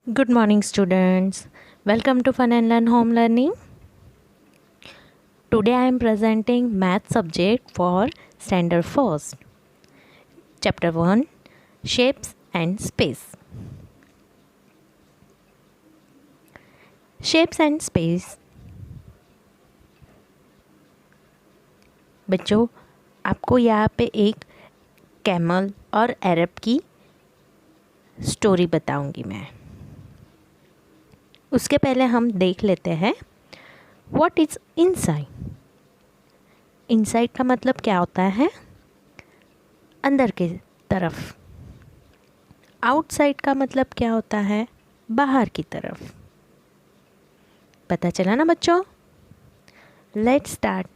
Good morning, students. Welcome to Fun and Learn Home Learning. Today I am presenting math subject for Standard First. Chapter 1, Shapes and Space. Shapes and Space. बच्चों, आपको यहाँ पे एक camel और अरब की story बताऊंगी मैं. उसके पहले हम देख लेते हैं व्हाट इज इनसाइड. इनसाइड का मतलब क्या होता है? अंदर की तरफ. आउटसाइड का मतलब क्या होता है? बाहर की तरफ. पता चला ना बच्चों? Let's start.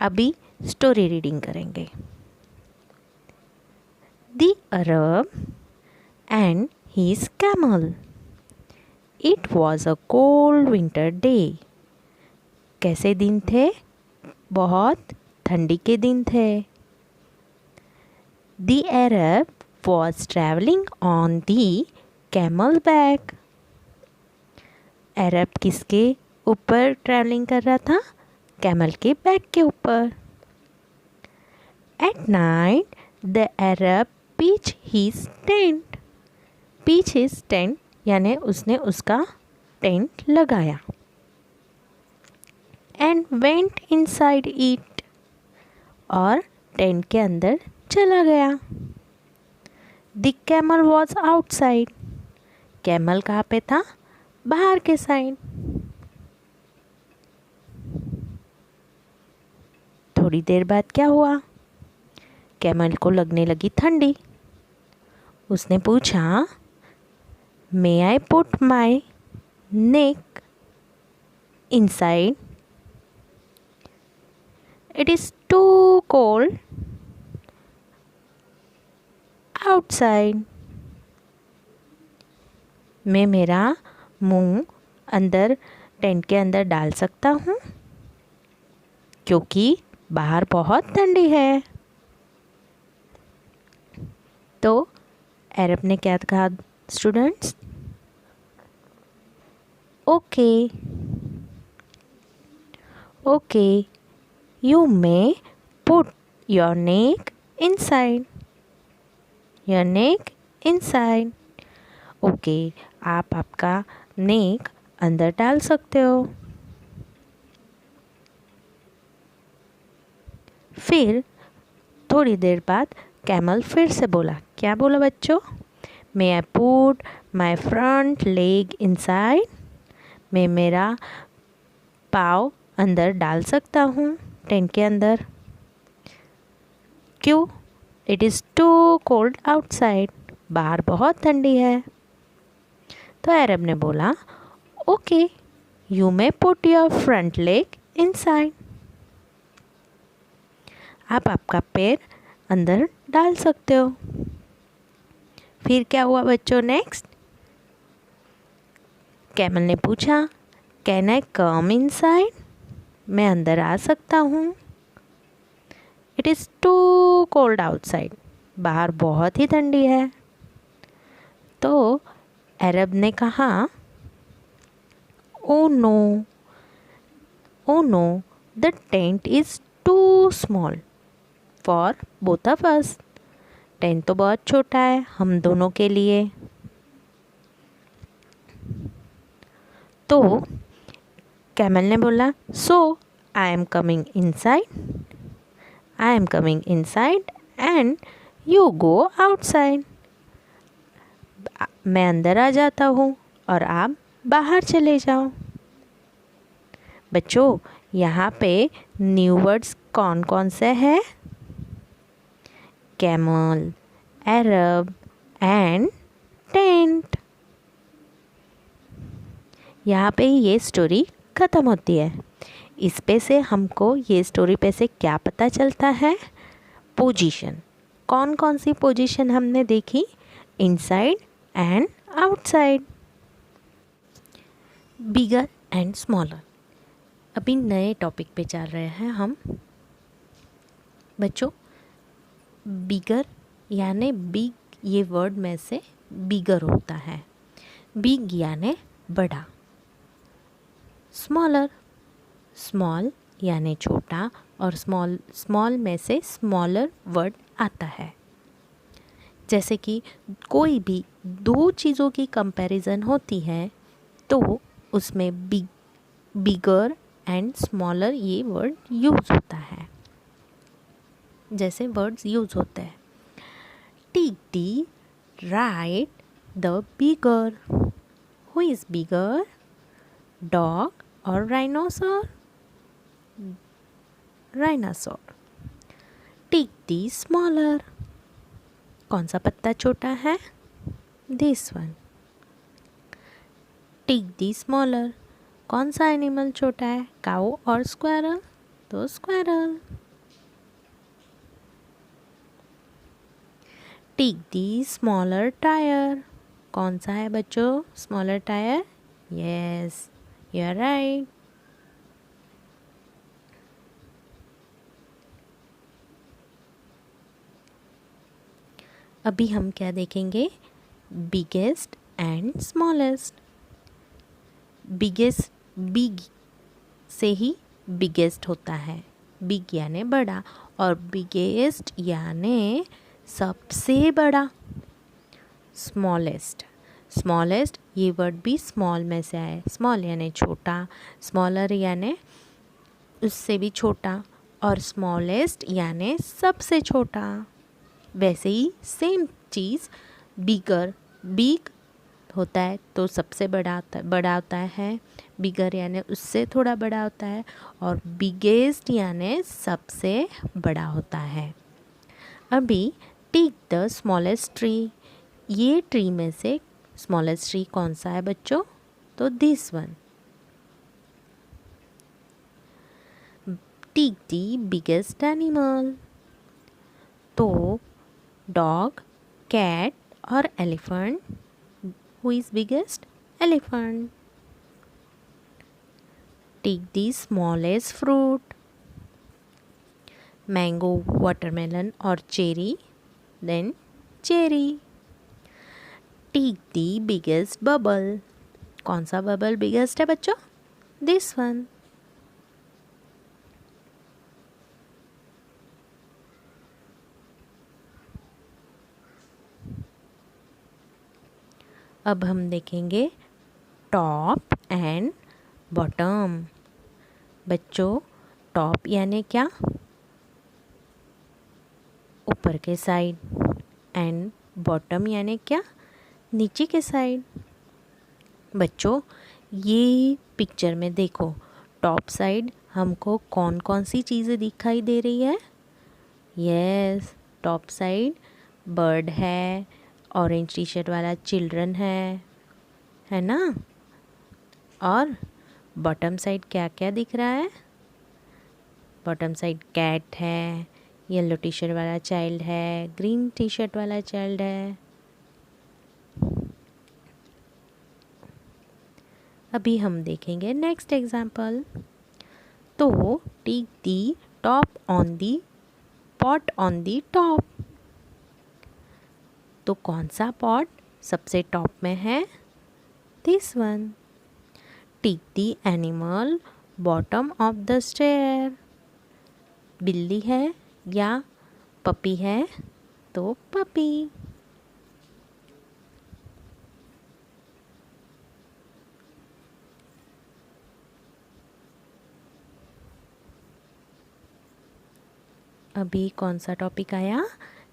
अभी स्टोरी रीडिंग करेंगे. The Arab and his camel. It was a cold winter day. कैसे दिन थे? बहुत ठंडी के दिन थे. The Arab was traveling on the camel back. अरब किसके ऊपर ट्रैवलिंग कर रहा था? कैमल के बैक के ऊपर. At night, the Arab pitched his tent. Pitch his tent यानी उसने उसका टेंट लगाया. And went inside it. और टेंट के अंदर चला गया. The camel was outside. Camel कहाँ पे था? बाहर के साइड. थोड़ी देर बाद क्या हुआ? कैमल को लगने लगी ठंडी. उसने पूछा, may I put my neck inside? It is too cold outside. मैं मेरा मुंह अंदर टेंट के अंदर डाल सकता हूँ क्योंकि बाहर बहुत ठंडी है. तो अरब ने क्या कहा students? Okay okay you may put your neck inside. Your neck inside. Okay, आप आपका नेक अंदर डाल सकते हो. फिर थोड़ी देर बाद कैमल फिर से बोला. क्या बोला बच्चों? May I put my front leg inside. मैं मेरा पाँव अंदर डाल सकता हूँ टेंट के अंदर. क्यों? It is too cold outside. बाहर बहुत ठंडी है. तो अरब ने बोला, okay you may put your front leg inside. आप आपका पैर अंदर डाल सकते हो. फिर क्या हुआ बच्चों? नेक्स्ट कैमल ने पूछा, कैन आई कम इनसाइड? मैं अंदर आ सकता हूँ. It is too cold outside. बाहर बहुत ही ठंडी है. तो अरब ने कहा, oh no oh no the tent is too small for both of us. Tent तो बहुत छोटा है हम दोनों के लिए. तो कैमल ने बोला, so I am coming inside. I am coming inside and you go outside. मैं अंदर आ जाता हूँ और आप बाहर चले जाओ. बच्चों, यहाँ पे न्यू वर्ड्स कौन कौन से हैं? Camel, Arab and tent. यहाँ पे ये स्टोरी ख़त्म होती है. इस पे से हमको ये स्टोरी पे से क्या पता चलता है? पोजीशन. कौन कौन सी पोजीशन हमने देखी? Inside and outside. Bigger and smaller. अभी नए टॉपिक पे चल रहे हैं हम. बच्चों, बिगर यानी बिग, ये वर्ड में से बिगर होता है. बिग यानी बड़ा, स्मॉलर, स्मॉल यानी छोटा, और स्मॉल में से स्मॉलर वर्ड आता है। जैसे कि कोई भी दो चीज़ों की कंपैरिजन होती है तो उसमें बिगर एंड स्मॉलर ये वर्ड यूज़ होता है। जैसे वर्ड्स यूज़ होते हैं, take the right the bigger. Who is bigger, dog और राइनोसर? राइनासोर। टेक दी स्मॉलर, कौन सा पत्ता छोटा है? This one. Take the smaller, कौन सा एनिमल छोटा है, काऊ और स्क्वायरल? तो squirrel. Take the smaller tyre, कौन सा है बच्चों smaller tyre? Yes, you are right. अभी हम क्या देखेंगे? Biggest and smallest. Biggest, big से ही बिगेस्ट होता है, बिग यानी बड़ा, और बिगेस्ट यानी सबसे बड़ा। स्मॉलेस्ट, स्मॉलेस्ट ये वर्ड भी स्मॉल में से आया है। स्मॉल यानी छोटा, स्मॉलर यानी उससे भी छोटा, और स्मॉलेस्ट यानी सबसे छोटा। वैसे ही सेम चीज़ बिगर, बिग होता है तो सबसे बड़ा होता है, बिगर यानी उससे थोड़ा बड़ा होता है, और बिगेस्ट यानी सबसे बड़ा होता है। अभी टेक द स्मॉलेस्ट ट्री, ये ट्री में से स्मॉलेस्ट ट्री कौन सा है बच्चों? तो this one. Take the biggest animal, तो डॉग, कैट और elephant, who is biggest? Elephant. Take the smallest fruit, mango, watermelon और cherry, then cherry. Take the biggest bubble, कौन सा बबल बिगेस्ट है बच्चों? This one. अब हम देखेंगे टॉप एंड बॉटम। बच्चों टॉप यानी क्या? ऊपर के साइड, एंड बॉटम यानी क्या? नीचे के साइड। बच्चों ये पिक्चर में देखो, टॉप साइड हमको कौन कौन सी चीज़ें दिखाई दे रही है? यस, टॉप साइड बर्ड है, ऑरेंज टी शर्ट वाला चिल्ड्रन है ना? और बॉटम साइड क्या क्या दिख रहा है? बॉटम साइड कैट है, येलो टी शर्ट वाला चाइल्ड है, ग्रीन टी शर्ट वाला चाइल्ड है। अभी हम देखेंगे नेक्स्ट एग्जाम्पल। तो take the top on the pot on the top, तो कौन सा पॉट सबसे टॉप में है? This one. Take the animal bottom of the stair, बिल्ली है या पपी है? तो पपी। अभी कौन सा टॉपिक आया?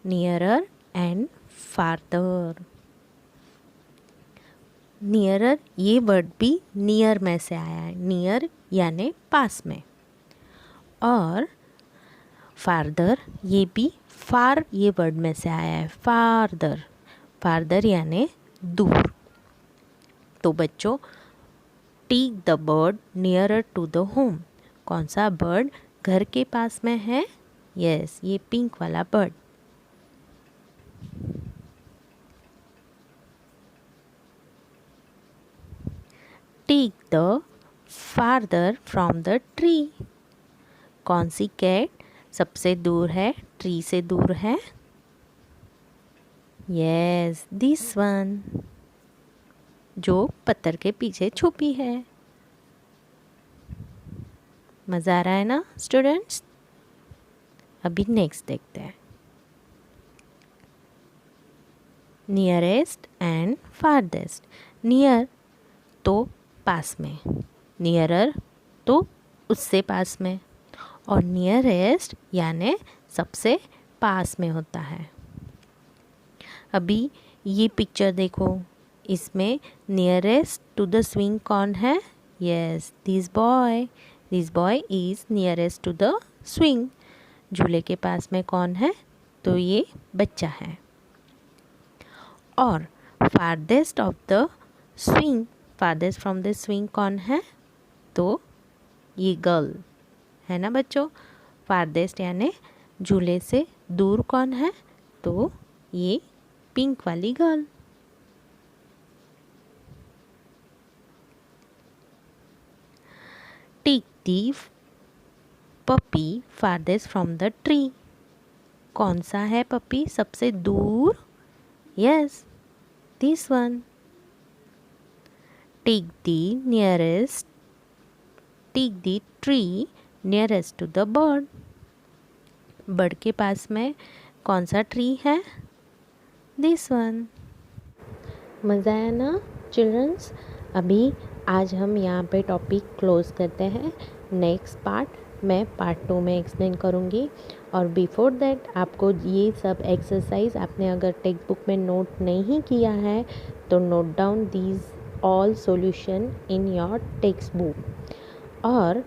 Nearer and फारदर। नियरर ये वर्ड भी नियर में से आया है, नियर यानी पास में, और फारदर ये भी फार ये वर्ड में से आया है, फारदर। फारदर यानी दूर। तो बच्चों take the bird nearer to the home, कौन सा बर्ड घर के पास में है? यस, ये पिंक वाला bird. Take the farther from the tree, कौन सी कैट सबसे दूर है, ट्री से दूर है? Yes, this one. जो पत्थर के पीछे छुपी है। मज़ा आ रहा है ना स्टूडेंट्स? अभी नेक्स्ट देखते हैं। Nearest and farthest. नियर तो पास में, नियरर तो उससे पास में, और नियरेस्ट यानी सबसे पास में होता है। अभी ये पिक्चर देखो, इसमें नियरेस्ट टू द स्विंग कौन है? Yes, this boy is nearest to the swing. झूले के पास में कौन है? तो ये बच्चा है। और farthest of the swing, farthest from the swing कौन है? तो ये गर्ल है ना बच्चों। फारदेस्ट यानी झूले से दूर कौन है? तो ये पिंक वाली girl. Take the puppy farthest from the tree. कौन सा है पपी सबसे दूर? Yes, this one. Take the tree nearest to the bird. Bird के पास में कौन सा ट्री है? This one. मज़ा आया ना चिल्ड्रंस? अभी आज हम यहाँ पे टॉपिक क्लोज करते हैं। नेक्स्ट पार्ट मैं पार्ट 2 में एक्सप्लेन करूँगी। और बिफोर दैट आपको ये सब एक्सरसाइज आपने अगर टेक्स्ट बुक में नोट नहीं किया है तो note down these all solution in your text book. और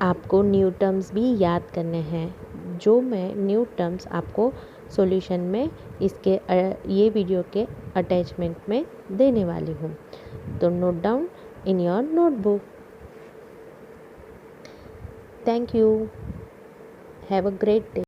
आपको न्यू टर्म्स भी याद करने हैं, जो मैं न्यू टर्म्स आपको सॉल्यूशन में इसके ये वीडियो के अटैचमेंट में देने वाली हूँ। तो note down in your notebook. Thank you. Have a great day.